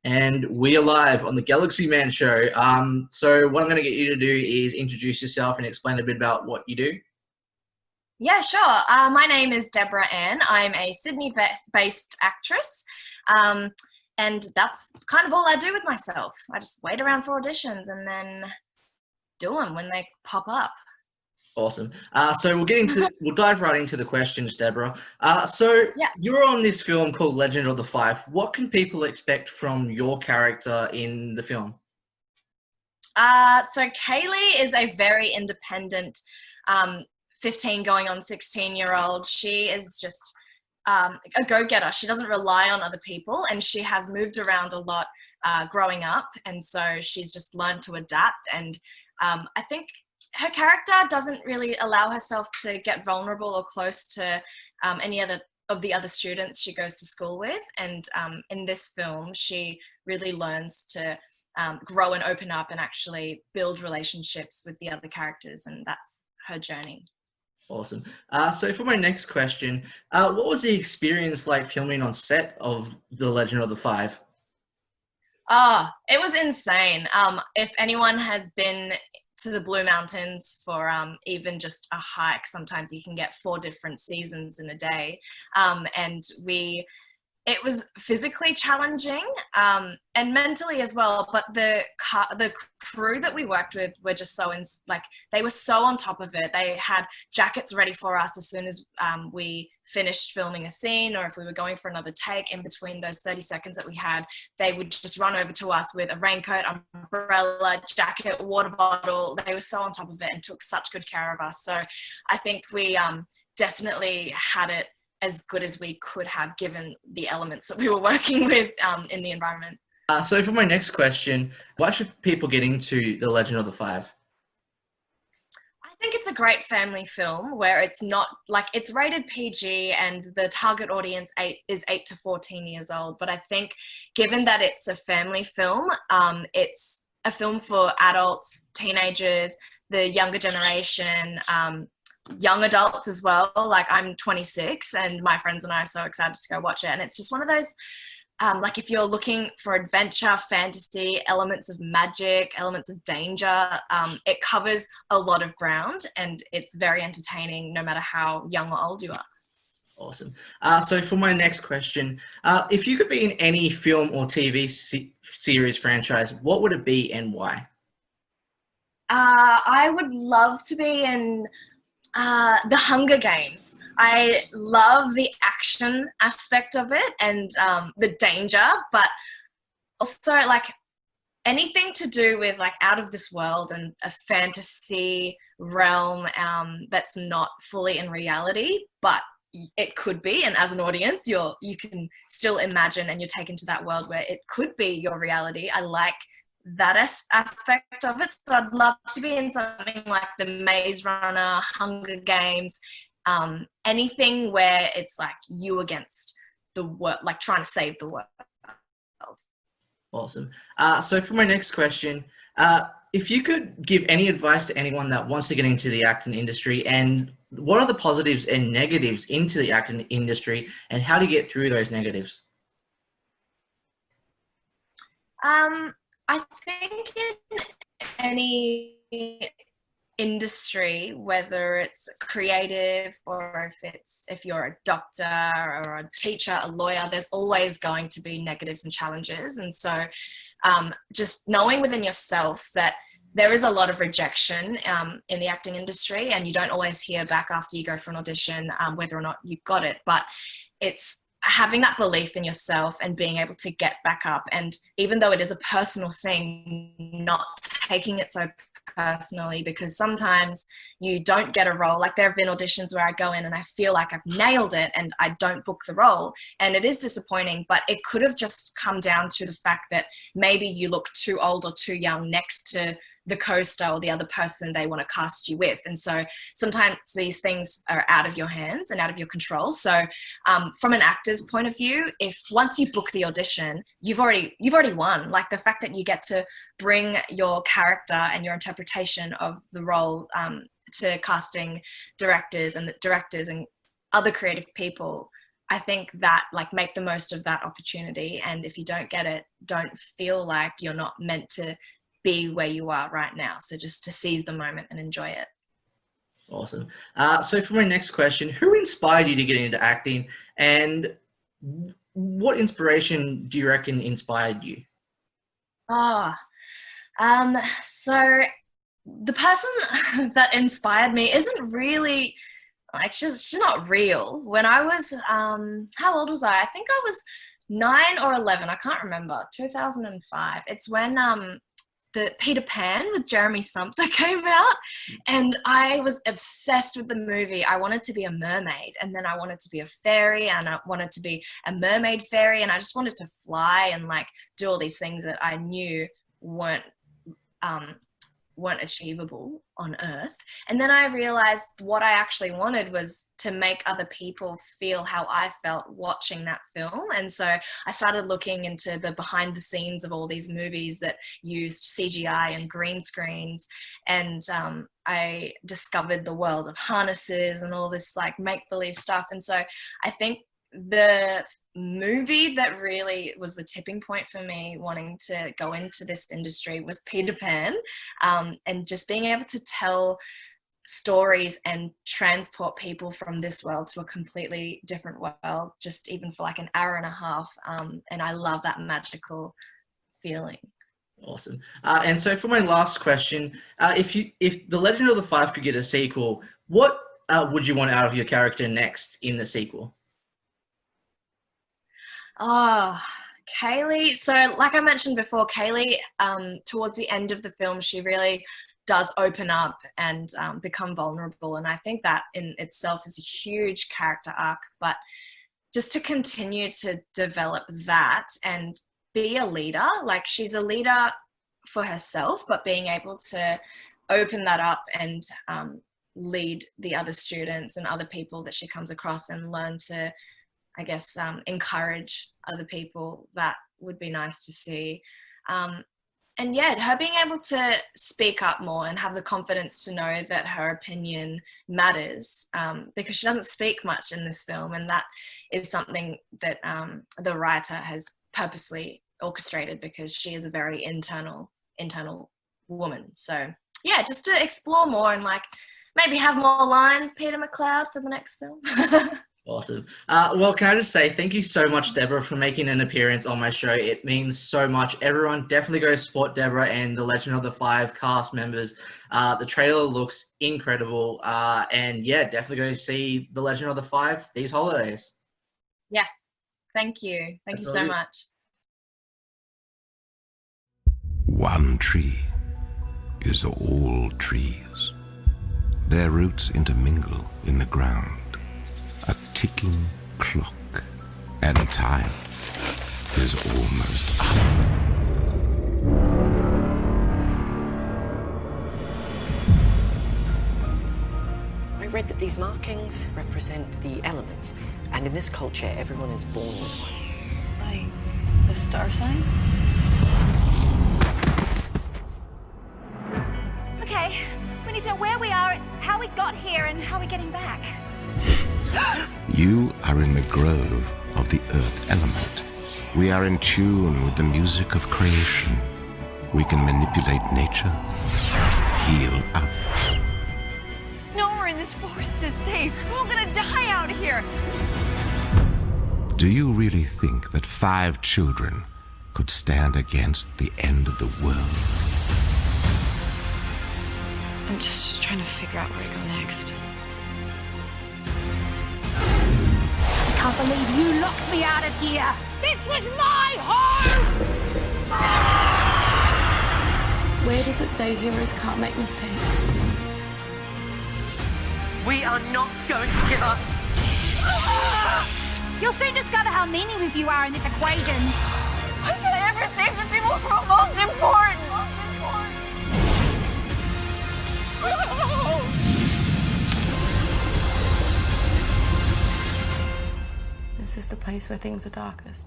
And we are live on the Galaxy Man Show. So what I'm going to get you to do is introduce yourself and explain a bit about what you do. Yeah, sure. My name is Deborah Ann. I'm a Sydney-based actress, and that's kind of all I do with myself. I just wait around for auditions and then do them when they pop up. Awesome. So we'll dive right into the questions, Deborah. Yeah. You're on this film called Legend of the Five. What can people expect from your character in the film? So Kaylee is a very independent 15 going on 16-year-old. She is just a go-getter. She doesn't rely on other people, and she has moved around a lot growing up, and so she's just learned to adapt. And I think her character doesn't really allow herself to get vulnerable or close to any of the other students she goes to school with. And in this film, she really learns to grow and open up and actually build relationships with the other characters, and that's her journey. Awesome. So for my next question, what was the experience like filming on set of The Legend of the Five? It was insane. If anyone has been to the Blue Mountains for even just a hike, sometimes you can get 4 different seasons in a day. It was physically challenging and mentally as well, but the crew that we worked with were just they were so on top of it. They had jackets ready for us as soon as we finished filming a scene, or if we were going for another take. In between those 30 seconds that we had, they would just run over to us with a raincoat, umbrella, jacket, water bottle. They were so on top of it and took such good care of us. So I think we definitely had it as good as we could have, given the elements that we were working with in the environment. So for my next question, why should people get into The Legend of the Five? I think it's a great family film where it's not it's rated PG and the target audience is 8 to 14 years old. But I think given that it's a family film, it's a film for adults, teenagers, the younger generation, young adults as well. Like, I'm 26 and my friends and I are so excited to go watch it. And it's just one of those, if you're looking for adventure, fantasy, elements of magic, elements of danger, it covers a lot of ground and it's very entertaining no matter how young or old you are. Awesome. So for my next question, if you could be in any film or TV series franchise, what would it be and why? I would love to be in The Hunger Games. I love the action aspect of it and the danger, but also anything to do with out of this world and a fantasy realm that's not fully in reality, but it could be. And as an audience, you can still imagine and you're taken to that world where it could be your reality. I like that aspect of it. So I'd love to be in something like the Maze Runner, Hunger Games, anything where it's you against the world, trying to save the world. Awesome. So for my next question, if you could give any advice to anyone that wants to get into the acting industry, and what are the positives and negatives into the acting industry, and how to get through those negatives? I think in any industry, whether it's creative or if you're a doctor or a teacher, a lawyer, there's always going to be negatives and challenges. And so just knowing within yourself that there is a lot of rejection in the acting industry, and you don't always hear back after you go for an audition whether or not you got it, but it's having that belief in yourself and being able to get back up. And even though it is a personal thing, not taking it so personally, because sometimes you don't get a role. There have been auditions where I go in and I feel like I've nailed it and I don't book the role, and it is disappointing, but it could have just come down to the fact that maybe you look too old or too young next to the co-star or the other person they want to cast you with. And so sometimes these things are out of your hands and out of your control. So from an actor's point of view, if once you book the audition, you've already won. The fact that you get to bring your character and your interpretation of the role to casting directors and other creative people I think that, like, make the most of that opportunity. And if you don't get it, don't feel like you're not meant to be where you are right now. So just to seize the moment and enjoy it. Awesome. So for my next question, who inspired you to get into acting, and what inspiration do you reckon inspired you? Oh, so the person that inspired me isn't really, like, she's not real. When I was, how old was I? I think I was 9 or 11. I can't remember. 2005. It's when the Peter Pan with Jeremy Sumpter came out, and I was obsessed with the movie. I wanted to be a mermaid, and then I wanted to be a fairy, and I wanted to be a mermaid fairy, and I just wanted to fly and, like, do all these things that I knew weren't achievable on Earth. And then I realized what I actually wanted was to make other people feel how I felt watching that film. And so I started looking into the behind the scenes of all these movies that used CGI and green screens. And I discovered the world of harnesses and all this, like, make-believe stuff. And so I think the movie that really was the tipping point for me wanting to go into this industry was Peter Pan, and just being able to tell stories and transport people from this world to a completely different world, just even for like an hour and a half. And I love that magical feeling. Awesome. And so for my last question, if The Legend of the Five could get a sequel, what would you want out of your character next in the sequel? Oh, Kaylee. So like I mentioned before, Kaylee, towards the end of the film, she really does open up and become vulnerable. And I think that in itself is a huge character arc. But just to continue to develop that and be a leader, like, she's a leader for herself, but being able to open that up and lead the other students and other people that she comes across and learn to, I guess, encourage other people, that would be nice to see. And yeah, her being able to speak up more and have the confidence to know that her opinion matters, because she doesn't speak much in this film. And that is something that the writer has purposely orchestrated, because she is a very internal woman. So yeah, just to explore more and, like, maybe have more lines, Peter McLeod, for the next film. Awesome. Well, can I just say thank you so much, Deborah, for making an appearance on my show. It means so much. Everyone definitely go support Deborah and the Legend of the Five cast members. The trailer looks incredible. And yeah, definitely go see the Legend of the Five these holidays. Yes. Thank you. Thank you so much. One tree is all trees. Their roots intermingle in the ground. A ticking clock, and time is almost up. I read that these markings represent the elements, and in this culture, everyone is born with one. Like the star sign? Okay, we need to know where we are, how we got here, and how we're getting back. You are in the grove of the earth element. We are in tune with the music of creation. We can manipulate nature, heal others. Nowhere in this forest is safe. We're all gonna die out here. Do you really think that 5 children could stand against the end of the world? I'm just trying to figure out where to go next. I can't believe you locked me out of here. This was my home! Where does it say heroes can't make mistakes? We are not going to give up. You'll soon discover how meaningless you are in this equation. Why can I ever save the people who are most important? This is the place where things are darkest.